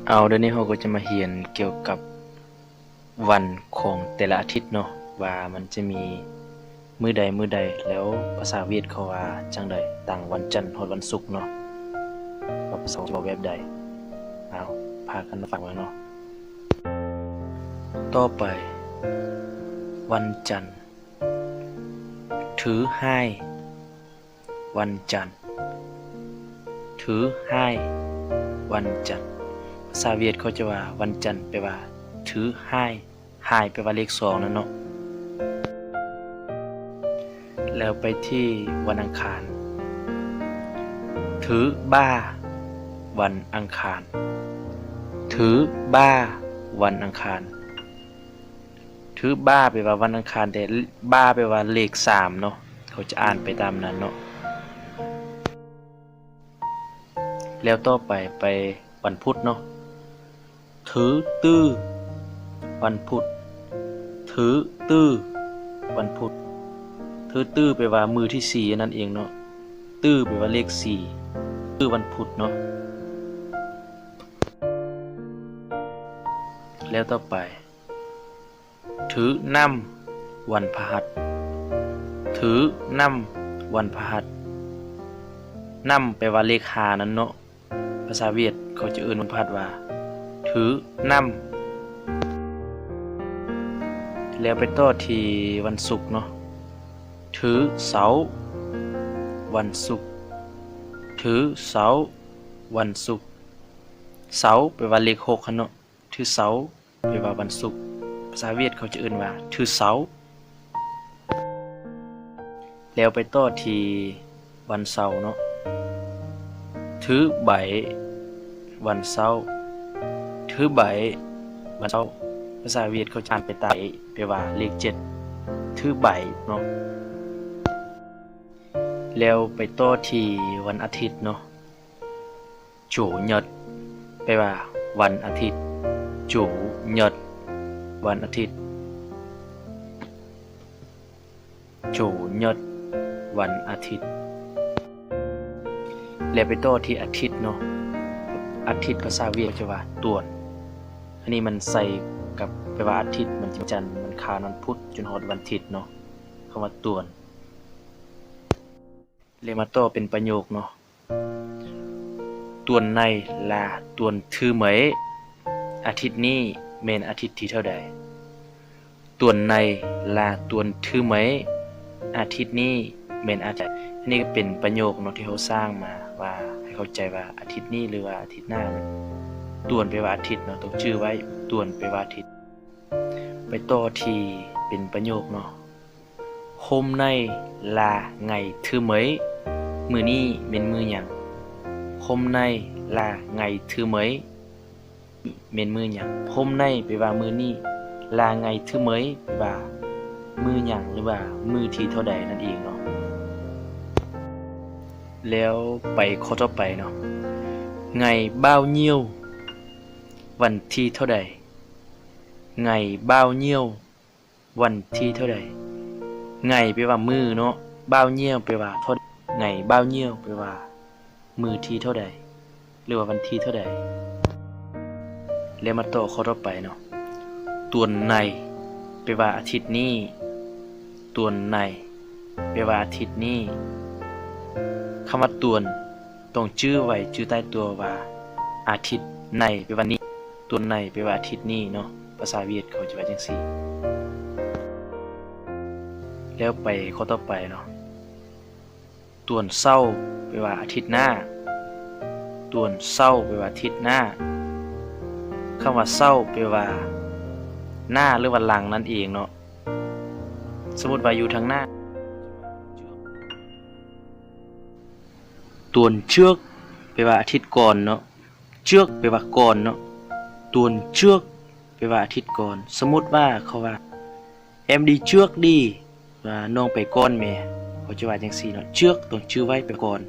เดี๋ยวนี้เราก็จะมาเรียนเกี่ยวกับวันของแต่ละอาทิตย์เนาะว่ามันจะมีมื้อใดแล้วภาษาเวียดเขาว่าจังใดตั้งวันจันทร์ฮอดวันศุกร์เนาะว่าภาษาจะบอกแบบใดพากันมาฟังเนาะต่อไปวันจันทร์ถือให้วันจันทร์ถือให้วันจันทร์ภาษาเวียดเขาจะว่าวันจันทร์แปลว่าถือให้แปลว่าเลข2นั่นเนาะแล้วไปที่วันอังคารถือบ้าวันอังคารถือบ้าวันอังคารถือบ้าแปลว่าวันอังคารแต่บ้าแปลว่าเลข3เนาะเขาจะอ่านไปตามนั้นเนาะแล้วต่อไปวันพุธเนาะถือตื้อวันพุธถือตื้อวันพุธถือตื้อแปลว่ามือที่4นั่นเองเนาะตื้อแปลว่าเลข4ตื้อวันพุธเนาะแล้วต่อไปถือน้ำวันพฤหัสถือน้ำวันพฤหัสน้ำแปลว่าเลข5นั่นเนาะภาษาเวียดเขาจะเอิ้นวันพฤหัสว่าถือน้ำแล้วไปต่อที่วันศุกร์เนาะถือเสาร์วันศุกร์ถือเสาร์วันศุกร์เสาร์แปลว่าเลข6เนาะถือเสาร์แปลว่าวันศุกร์ภาษาเวียดเขาจะเอิ้นว่าถือเสาร์แล้วไปต่อที่วันเสาร์เนาะถือใบวันเสาร์ถือใบวันเสาร์ภาษาเวียดเขาจะอ่านไปตายแปลว่าเลข7ถือใบเนาะแล้วไปต่อที่วันอาทิตย์เนาะโจหยัดแปลว่าวันอาทิตย์โจหยัดวันอาทิตย์โจหยัดวันอาทิตย์แล้วไปต่อที่อาทิตย์เนาะอาทิตย์ภาษาเวียดจะว่าตวนอันนี้มันใส่กับแปลว่าอาทิตย์มันจันทร์มันคานวันพุธจนฮอดวันอาทิตย์เนาะคำว่าตวนเลยมาต่อเป็นประโยคเนาะตวนในลาตวนถือเหมยอาทิตย์นี้แม่นอาทิตย์ที่เท่าใดตวนในลาตวนถือเหมยอาทิตย์นี้แม่นอาทิตย์อันนี้ก็เป็นประโยคเนาะที่เขาสร้างมาว่าให้เข้าใจว่าอาทิตย์นี้หรือว่าอาทิตย์หน้ามันตวนไปว่าอาทิตย์เนาะต้องชื่อไว้ตวนไปว่าอาทิตย์ไปต่อที่เป็นประโยคเนาะhôm nay là ngày thứ mấy มื้อนี้เป็นมื้อหยัง hôm nay là ngày thứ mấy เป็นมื้อหยัง hôm nay แปลว่ามื้อนี้ là ngày thứ mấy แปลว่ามื้อหยังหรือว่ามื้อที่เท่าใดนั่นเองเนาะแล้วไปข้อต่อไปเนาะ ngày bao nhiêu วันที่เท่าใด ngày bao nhiêu วันที่เท่าใดไงแปลว่ามือเนาะบ้าวเยี่ยวแปลว่าเท่าไงบ้าวเยี่ยวแปลว่ามือที่เท่าใดหรือว่าวันที่เท่าใดแล้วมาต่อข้อต่อไปเนาะตวนในแปลว่าอาทิตย์นี้ตวนในแปลว่าอาทิตย์นี้คำว่าตวนต้องชื่อไว้ชื่อใต้ตัวว่าอาทิตย์ในแปลว่านี้ตวนในแปลว่าอาทิตย์นี้เนาะภาษาเวียดเขาจะว่าจังซี่แล้วไปข้อต่อไปเนาะตวนเศร้าแปลว่าอาทิตย์หน้าตวนเศร้าแปลว่าอาทิตย์หน้าคำว่าเศร้าแปลว่าหน้าหรือว่าหลังนั่นเองเนาะสมมุติว่าอยู่ทางหน้าตวนเชือกแปลว่าอาทิตย์ก่อนเนาะเชือกแปลว่าก่อนเนาะตวนเชือกแปลว่าอาทิตย์ก่อนสมมุติว่าเขาว่าเอ็มดีเชือกดีว่าน้องไปก่อนแม่เขาจะว่าจังซี่เนาะเชือกต้องชื่อไว้ไปก่อน